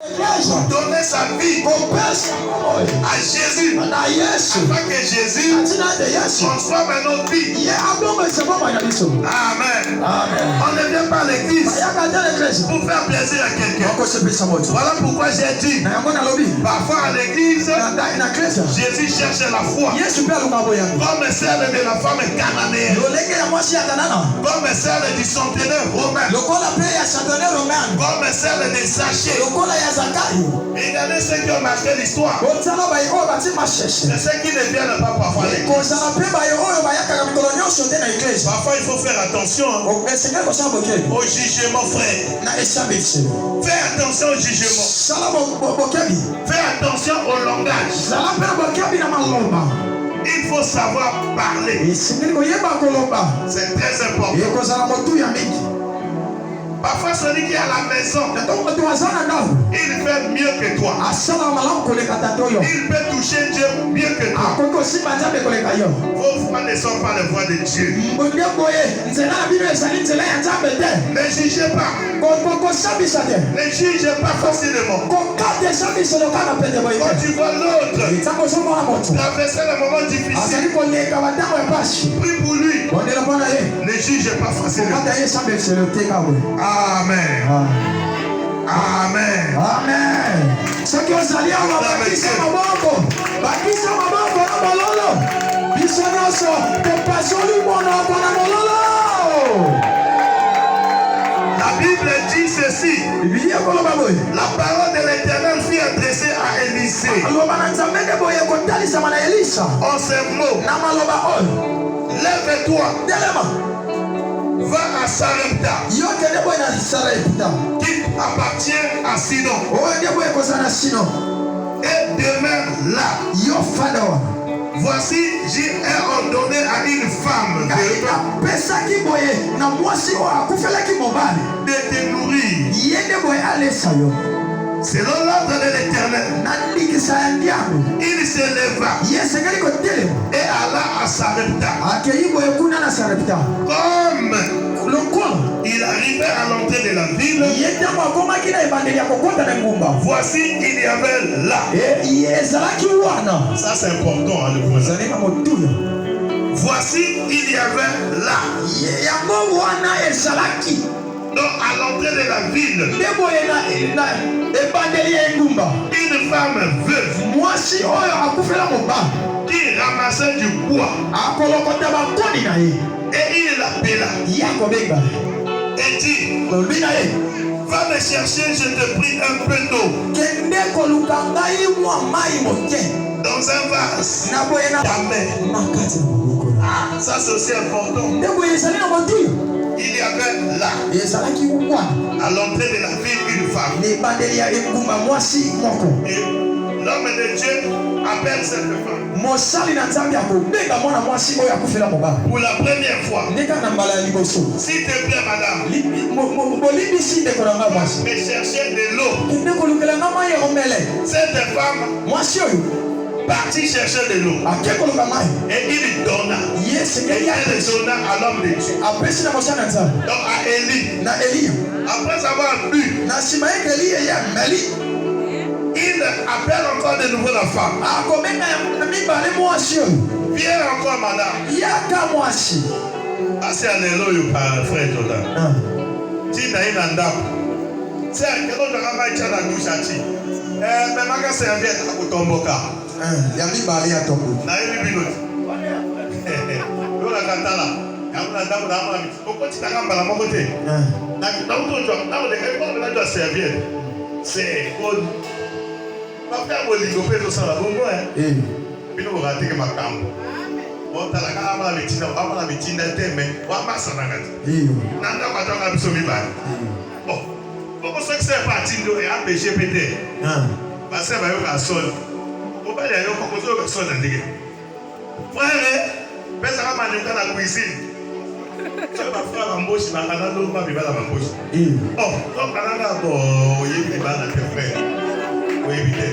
donner sa vie à Jésus, afin que Jésus transforme notre vie. Amen. On ne vient pas à l'église pour faire plaisir à quelqu'un. Voilà pourquoi j'ai dit, parfois à l'église, Jésus cherche la foi, comme celle de la femme cananéenne, comme celle du centenaire romain, comme celle des sachets. Regardez ceux qui ont marqué l'histoire. C'est ceux qui ne viennent pas parfois à l'église. Parfois il faut faire attention au jugement, frère. Fais attention au jugement. Fais attention au langage. Il faut savoir parler. C'est très important. Parfois celui qui est à la maison, il fait mieux que toi. Il peut toucher Dieu mieux que toi. Vos voix ne sont pas les voix de Dieu. Ne jugez pas. Ne jugez pas facilement. Quand tu vois l'autre traverser le moment difficile, prie pour lui. Ne jugez pas facilement. Amen. Amen. Amen. Ce qui est allé à la La Bible dit ceci. La parole de l'Éternel fut adressée à Élisée. En ces mots, lève-toi, va à Sarepta, qui appartient à Sidon, et demeure là. Voici, j'ai ordonné à une femme de te nourrir selon l'ordre de l'Éternel. Il se leva et alla à Sarepta. Comme il arrivait à l'entrée de la ville, voici il y avait là. Ça c'est important, hein, le voisin. Voici il y avait là. Donc à l'entrée de la ville, une femme veuve qui ramassait du bois, et il l'appela et dit, va me chercher, je te prie, un peu d'eau dans un vase. Ça c'est aussi important. Il y avait là, à l'entrée de la ville, une femme. Et l'homme de Dieu appelle cette femme pour la première fois. S'il te plaît, madame, mais chercher de l'eau. Cette femme partit chercher de l'eau et il donna. Et elle donna à l'homme de Dieu. Donc à Élie. Après avoir bu, il appelle encore de nouveau la femme. Viens encore, madame. Assez alléluia, frère Jordan. Tina inanda. C'est un cadeau de la main qui a la douche à ti. Mais ma casse est bien à Kutomboka. Yami bali ya tombo. Na hivi binoti. Lola katala. Yamuna damu na amami. Okoti takamba la mokote. Na utoto na de kai kwa na jwa servir. C'est bon. Papa bolingo peso sala bongo bino bogati ke makambo. Botala ka amala mitinda teme wa masana ngati. Nanda kwa tonga biso mibani. Bon. Boko so que c'est parti ndo e empêcher péter. Parce que ba yo ka sol. Frère, pesa kama ni kana cuisine. Tu vas faire un embauche na kana lo ma bibala embauche. Oh, donc kana bo yebi bana te frère. Oui, vite.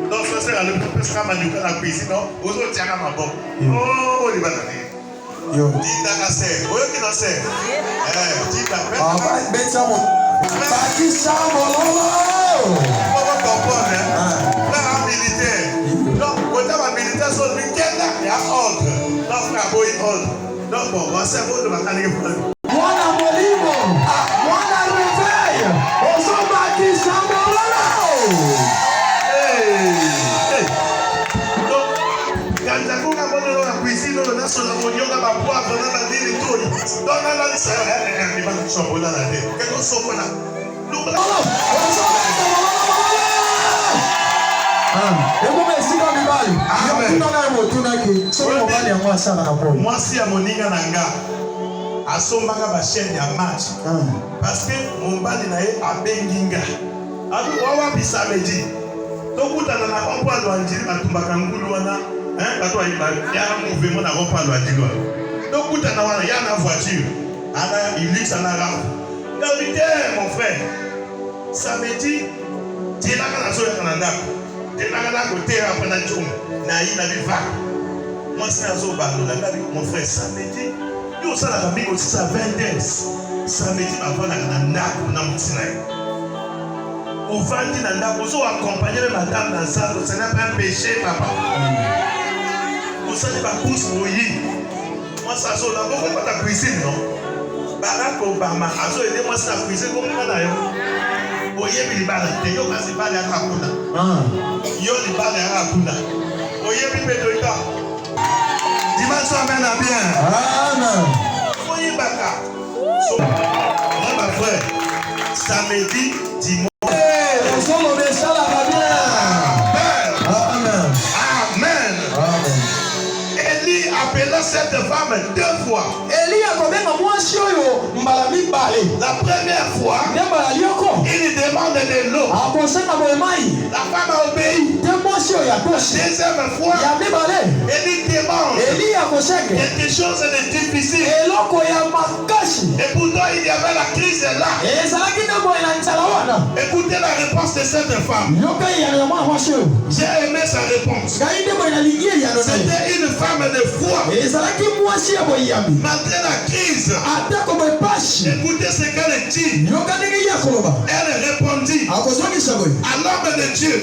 Donc ça c'est le pesa kama ni kana cuisine, non? Ozo tiaka mabo. Oh, li bana ni. Yo, dinda ka se. Oyo ki no se. Dinda. Ah, ben ça mon. Baki sa mololo. bon, c'est bon de ma année. Mwana molimo, mwana réveil, ozobaki sambololo. Donc, quand tu as compris la cuisine, on a sur la oignon, la poivre, on a la ville et tout. Donc, on a dit ça, il va nous sauver dans la tête. Qu'est-ce qu'on sauve là? Moi si à moninga nanga asombaka ba chaîne ya match parce que mon bali na ye abenginga abi wawa bisamedi tokutana na kompa lwa njiri batumbaka ngulu wana bato ya mouvement na kompa lwa njiri tokutana wana ya na voiture ana ilix ana rave davide mon frère samedi tielaka na soya kana ndako tielaka na côté après na tchongo na yi na biva moi c'est un jour mon frère samedi yo ça la famille aussi ça 20 samedi avant na ndako na mutina au vandi na ndako so accompagner madame dans ça ce n'est pas un péché papa vous savez pas pousse moyi moi ça so là beaucoup pas ta cuisine non Barack Obama aso aider moi ça cuisine comme na yo oye bilibala te yo kasi bala akakuna yo libala akakuna oye bipedoika dimanche amène à bien amen oye baka so mon frère samedi dimanche solo de sala va bien amen amen amen Élie appela cette femme 2 fois. Élie a commis un mois sur eux, Mbalami Bale. La première fois, il lui demande de l'eau. La femme a obéi. La deuxième fois, Élie demande quelque chose de difficile. Et pourtant, il y avait la crise là. Écoutez la réponse de cette femme. J'ai aimé sa réponse. C'était une femme de foi. Malgré la crise, écoutez ce qu'elle dit. Elle répondit à l'homme de Dieu,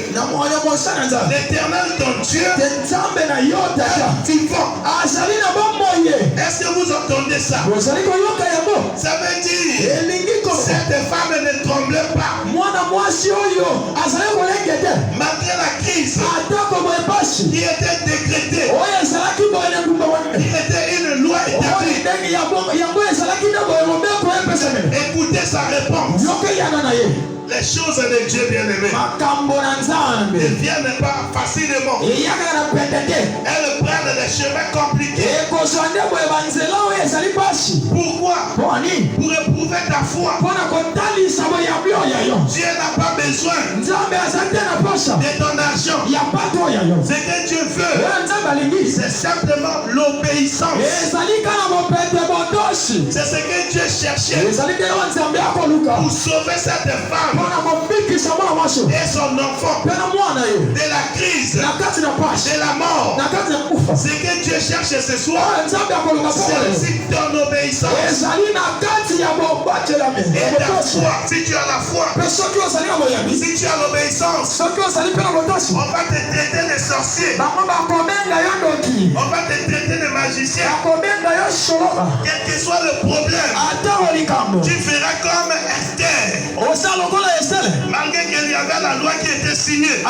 l'Éternel ton Dieu est vivant. Est-ce que vous entendez ça? Ça veut dire cette femme ne tremblait pas. Malgré la crise qui était décrétée, il était une loi établie. Écoutez sa réponse. Les choses de Dieu bien-aimé ne viennent pas facilement. Elles prennent des chemins compliqués. Pourquoi? Pour éprouver ta foi. Dieu n'a pas besoin de ton argent. Ce que Dieu veut, c'est simplement l'obéissance. C'est ce que Dieu cherchait pour sauver cette femme et son enfant de la crise, de la mort. Ce que Dieu cherche ce soir, c'est aussi ton obéissance et ta foi. Si tu as la foi, si tu as l'obéissance, on va te traiter de sorcier, on va te traiter de magicien. Quel que soit le problème, tu feras comme Esther. Malgré qu'il y avait la loi qui était signée,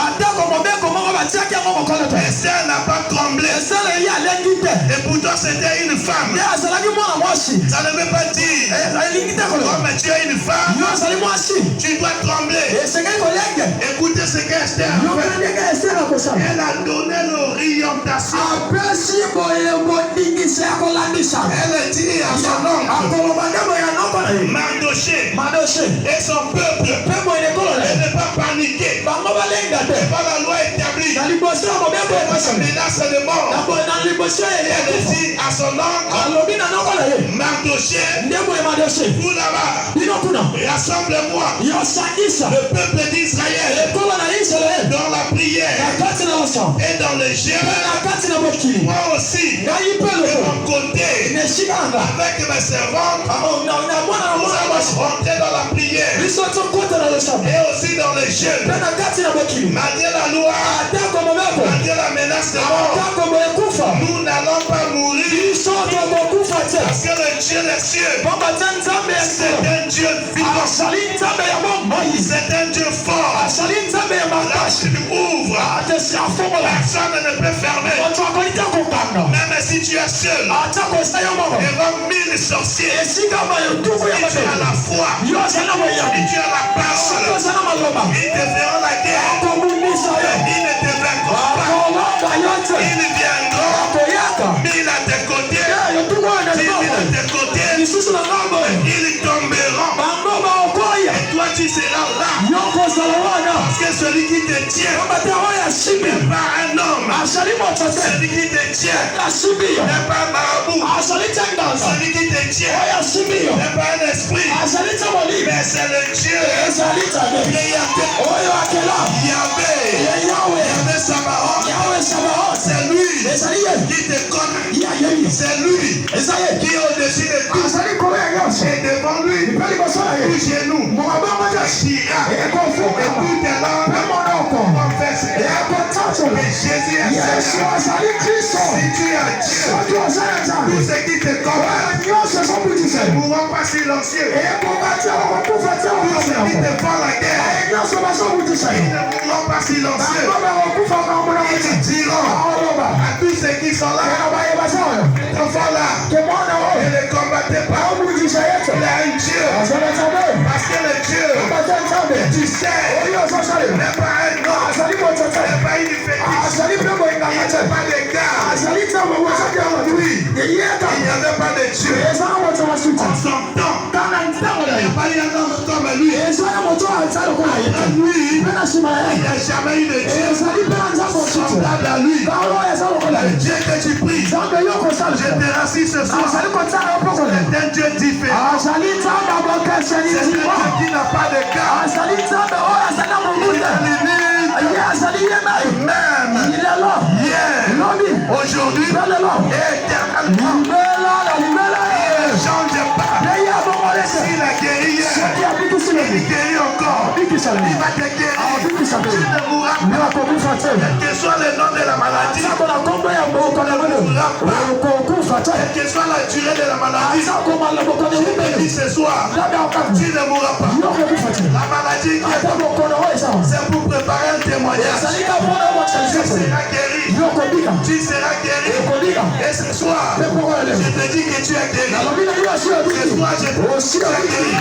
Esther n'a pas tremblé. Et pourtant c'était une femme. Ça ne veut pas dire comme tu es une femme, tu dois trembler. Écoutez ce qu'Esther a fait. Elle a donné l'orientation. Elle dit à son oncle Mardoché et son peuple de ne pas paniquer. Pas la loi établie. La menace de mort. Elle dit à son oncle Mardoché, vous là-bas, rassemble-moi le peuple d'Israël dans la prière et dans le jeûne. Moi aussi, de mon côté, avec mes servantes, nous allons rentrer dans la prière et aussi dans le jeûne. Malgré la loi, malgré la menace de mort, nous n'allons pas mourir. Parce que le Dieu des cieux, c'est un Dieu vivant. C'est un Dieu fort. Là, tu ouvres. Personne ne peut fermer. Même si tu es seul, devant 1000 sorciers, si tu as la foi, si tu as la parole, ils te feront la guerre. Ils ne te vaincront pas. Ils viendront 1000 à tes côtés, 10 000 à tes côtés, ils tomberont. Et toi tu seras là. Parce que celui qui te tient n'est pas un homme. Celui qui te tient n'est pas un marabout. Celui qui te tient n'est pas un esprit. Mais c'est le Dieu créateur. Yahvé Sabaoth. C'est lui qui te connaît. C'est lui qui est au-dessus de tout. Et devant lui, tout genou chira. Et tout tes langues confessent que Jésus est Seigneur. Si tu es Dieu, tous ceux qui te connaissent ne mourront pas silencieux. Tous ceux qui te font la guerre, ils ne mourront pas silencieux. Ils diront à tous ceux qui sont là, enfants là, ne les combattez pas. Il y a un Dieu. Parce que le Dieu, tu sais, n'est pas un homme, n'est pas une fétiche, il n'y avait pas de gars. Lui, il n'y avait pas de Dieu. En son temps, il n'y a pas eu un homme comme lui. Lui, il n'y a jamais eu de Dieu semblable à lui. Le Dieu que tu pries, je te rassure ce soir, c'est un Dieu différent. C'est un Dieu qui n'a pas de gars. Même hier, aujourd'hui, éternellement, il ne change pas. S'il a guéri hier, il guérit encore. Il va te guérir. Tu ne mourras pas. Quel que soit le nom de la maladie, quelle que soit la durée de la maladie, je te dis ce soir, tu ne mourras pas. La maladie qui est c'est pour préparer un témoignage. Tu seras guéri. Tu seras guéri. Et ce soir, je te dis que tu es guéri. Ce soir, je te dis que tu es guéri.